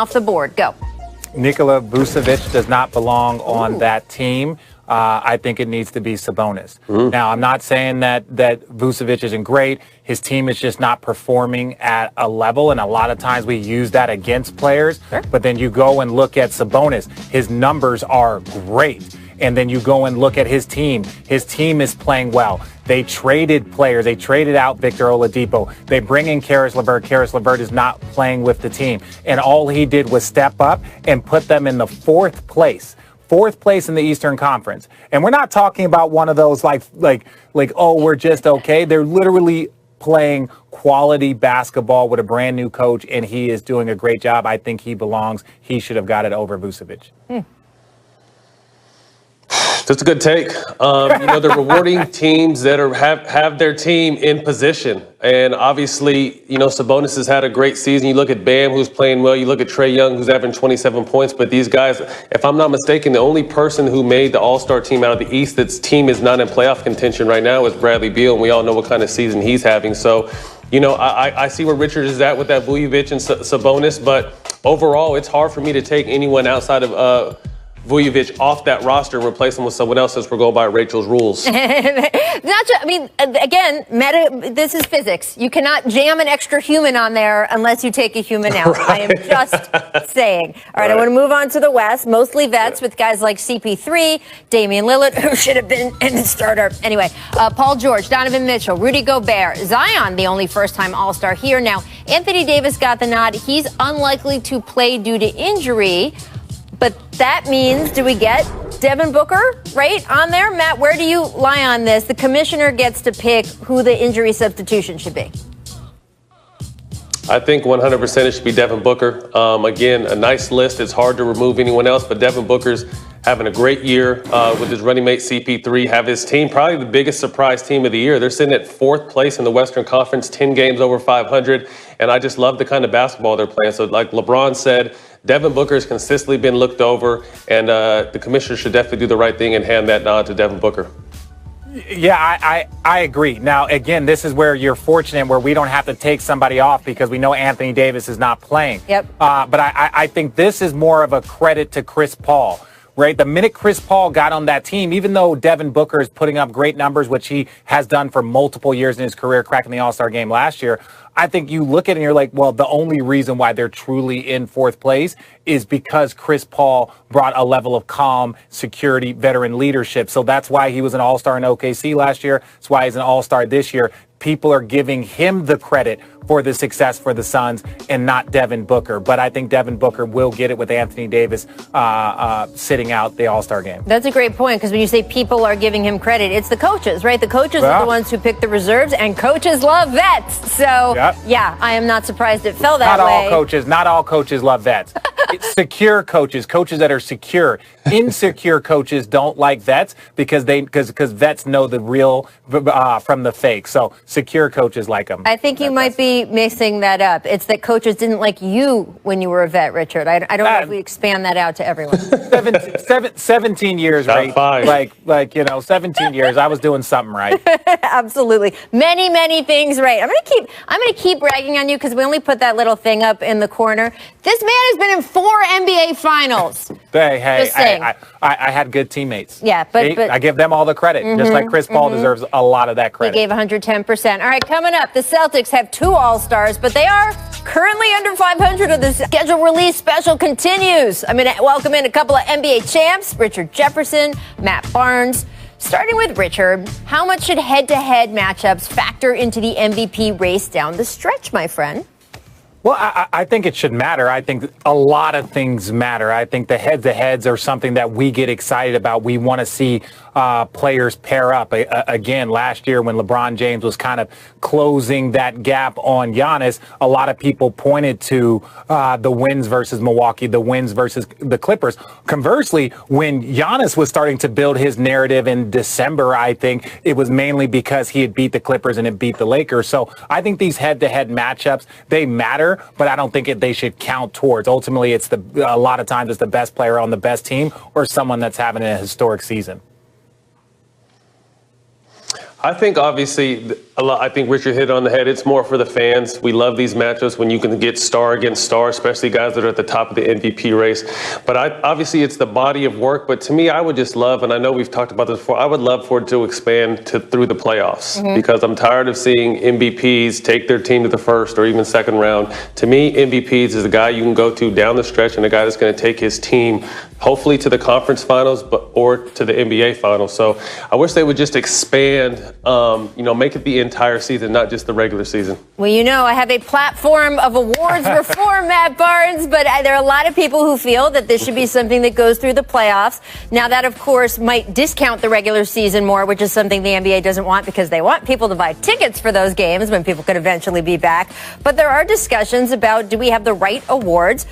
Off the board, go. Nikola Vucevic does not belong on that team. I think it needs to be Sabonis. Now, I'm not saying that Vucevic isn't great. His team is just not performing at a level, and a lot of times we use that against players. Sure. But then you go and look at Sabonis. His numbers are great. And then you go and look at his team. His team is playing well. They traded players. They traded out Victor Oladipo. They bring in Karis LeVert. Karis LeVert is not playing with the team. And all he did was step up and put them in the fourth place in the Eastern Conference. And we're not talking about one of those like, oh, we're just okay. They're literally playing quality basketball with a brand new coach, and he is doing a great job. I think he belongs. He should have got it over Vucevic. That's a good take. They're rewarding teams that have their team in position. And obviously, Sabonis has had a great season. You look at Bam, who's playing well. You look at Trae Young, who's averaging 27 points. But these guys, if I'm not mistaken, the only person who made the All-Star team out of the East that's team is not in playoff contention right now is Bradley Beal. And we all know what kind of season he's having. So, I see where Richard is at with that Vucevic and Sabonis. But overall, it's hard for me to take anyone outside of Vucevic off that roster and replace him with someone else since we're going by Rachel's rules. Again, this is physics. You cannot jam an extra human on there unless you take a human out. Right. I am just saying. All right, I want to move on to the West. Mostly vets with guys like CP3, Damian Lillard, who should have been in the starter. Anyway, Paul George, Donovan Mitchell, Rudy Gobert, Zion, the only first-time All-Star here. Now, Anthony Davis got the nod. He's unlikely to play due to injury. But that means, do we get Devin Booker right on there? Matt, where do you lie on this? The commissioner gets to pick who the injury substitution should be. I think 100% it should be Devin Booker. Again, a nice list. It's hard to remove anyone else, but Devin Booker's having a great year with his running mate CP3, have his team, probably the biggest surprise team of the year. They're sitting at fourth place in the Western Conference, 10 games over 500, and I just love the kind of basketball they're playing. So like LeBron said, Devin Booker has consistently been looked over, and the commissioner should definitely do the right thing and hand that nod to Devin Booker. Yeah, I agree. Now, again, this is where you're fortunate, where we don't have to take somebody off because we know Anthony Davis is not playing. Yep. But I think this is more of a credit to Chris Paul. Right. The minute Chris Paul got on that team, even though Devin Booker is putting up great numbers, which he has done for multiple years in his career, cracking the All-Star game last year, I think you look at it and you're like, well, the only reason why they're truly in fourth place is because Chris Paul brought a level of calm, security, veteran leadership. So that's why he was an All-Star in OKC last year. That's why he's an All-Star this year. People are giving him the credit for the success for the Suns and not Devin Booker. But I think Devin Booker will get it with Anthony Davis sitting out the All-Star game. That's a great point, because when you say people are giving him credit, it's the coaches, right? The coaches are the ones who pick the reserves, and coaches love vets. So, yeah, I am not surprised it fell that way. Not all coaches love vets. It's secure coaches that are secure. Insecure coaches don't like vets because vets know the real from the fake. So secure coaches like them. I think you might be mixing that up. It's that coaches didn't like you when you were a vet, Richard. I don't know if we expand that out to everyone. 17 years, right? 17 years. I was doing something right. Absolutely. Many things right. I'm gonna keep bragging on you because we only put that little thing up in the corner. This man has been in 4 NBA finals. Hey, I had good teammates. Yeah, but I give them all the credit, just like Chris Paul deserves a lot of that credit. He gave 110%. All right, coming up, the Celtics have 2 All-Stars, but they are currently under 500 of the schedule release special continues. I'm going to welcome in a couple of NBA champs, Richard Jefferson, Matt Barnes. Starting with Richard, how much should head-to-head matchups factor into the MVP race down the stretch, my friend? Well, I think it should matter. I think a lot of things matter. I think the head-to-heads are something that we get excited about. We want to see players pair up. Again, last year when LeBron James was kind of closing that gap on Giannis, a lot of people pointed to the wins versus Milwaukee, the wins versus the Clippers. Conversely, when Giannis was starting to build his narrative in December, I think it was mainly because he had beat the Clippers and had beat the Lakers. So I think these head-to-head matchups, they matter, but I don't think they should count towards. Ultimately, it's a lot of times it's the best player on the best team or someone that's having a historic season. I think, obviously, I think Richard hit it on the head. It's more for the fans. We love these matchups when you can get star against star, especially guys that are at the top of the MVP race. But obviously it's the body of work. But to me, I would just love, and I know we've talked about this before, I would love for it to expand through the playoffs because I'm tired of seeing MVPs take their team to the first or even second round. To me, MVPs is the guy you can go to down the stretch and the guy that's going to take his team hopefully to the conference finals or to the NBA finals. So I wish they would just expand, make it the entire season, not just the regular season. Well, I have a platform of awards reform, Matt Barnes, but there are a lot of people who feel that this should be something that goes through the playoffs. Now, that, of course, might discount the regular season more, which is something the NBA doesn't want because they want people to buy tickets for those games when people could eventually be back. But there are discussions about, do we have the right awards?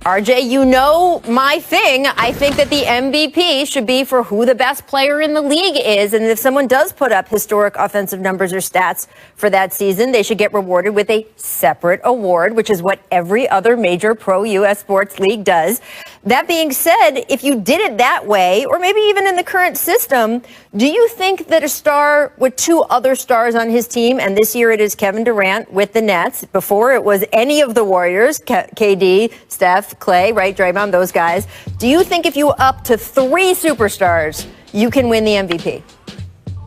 RJ, my thing. I think that the MVP should be for who the best player in the league is. And if someone does put up historic offensive numbers or stats for that season, they should get rewarded with a separate award, which is what every other major pro U.S. sports league does. That being said, if you did it that way, or maybe even in the current system, do you think that a star with two other stars on his team, and this year it is Kevin Durant with the Nets, before it was any of the Warriors, KD, Steph, Clay, right, Draymond, those guys. Do you think if you up to three superstars, you can win the MVP?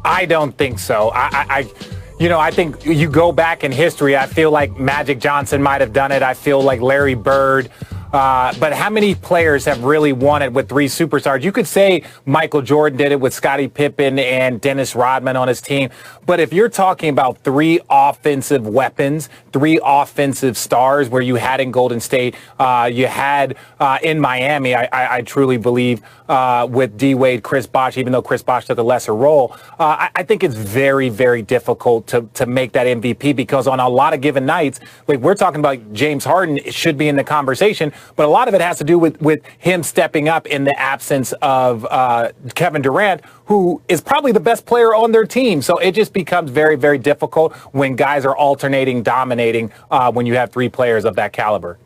I don't think so. I think you go back in history, I feel like Magic Johnson might have done it. I feel like Larry Bird. But how many players have really won it with three superstars? You could say Michael Jordan did it with Scottie Pippen and Dennis Rodman on his team. But if you're talking about three offensive weapons, three offensive stars where you had in Golden State, you had in Miami, I truly believe with D-Wade, Chris Bosh, even though Chris Bosh took a lesser role, I think it's very, very difficult to make that MVP because on a lot of given nights, like we're talking about James Harden should be in the conversation. But a lot of it has to do with him stepping up in the absence of Kevin Durant, who is probably the best player on their team. So it just becomes very, very difficult when guys are alternating, dominating when you have three players of that caliber.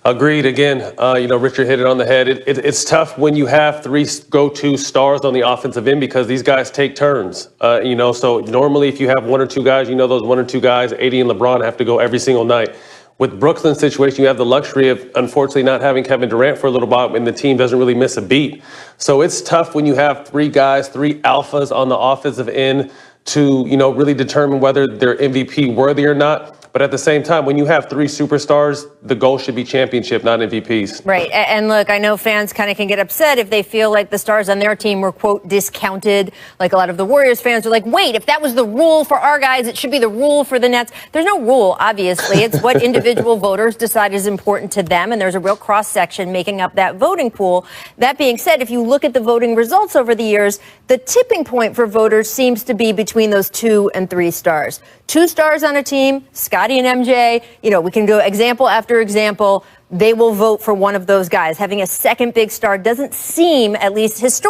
Agreed. Again, Richard hit it on the head. It's tough when you have three go-to stars on the offensive end because these guys take turns. So normally if you have one or two guys, those one or two guys, AD and LeBron have to go every single night. With Brooklyn's situation, you have the luxury of, unfortunately, not having Kevin Durant for a little while, and the team doesn't really miss a beat. So it's tough when you have three guys, three alphas on the offensive end to, really determine whether they're MVP worthy or not. But at the same time, when you have three superstars, the goal should be championship, not MVPs. Right. And look, I know fans kind of can get upset if they feel like the stars on their team were, quote, discounted. Like a lot of the Warriors fans are like, wait, if that was the rule for our guys, it should be the rule for the Nets. There's no rule, obviously. It's what individual voters decide is important to them. And there's a real cross-section making up that voting pool. That being said, if you look at the voting results over the years, the tipping point for voters seems to be between those 2 and 3 stars. 2 stars on a team, Scottie and MJ, we can go example after example. They will vote for one of those guys. Having a second big star doesn't seem, at least historically,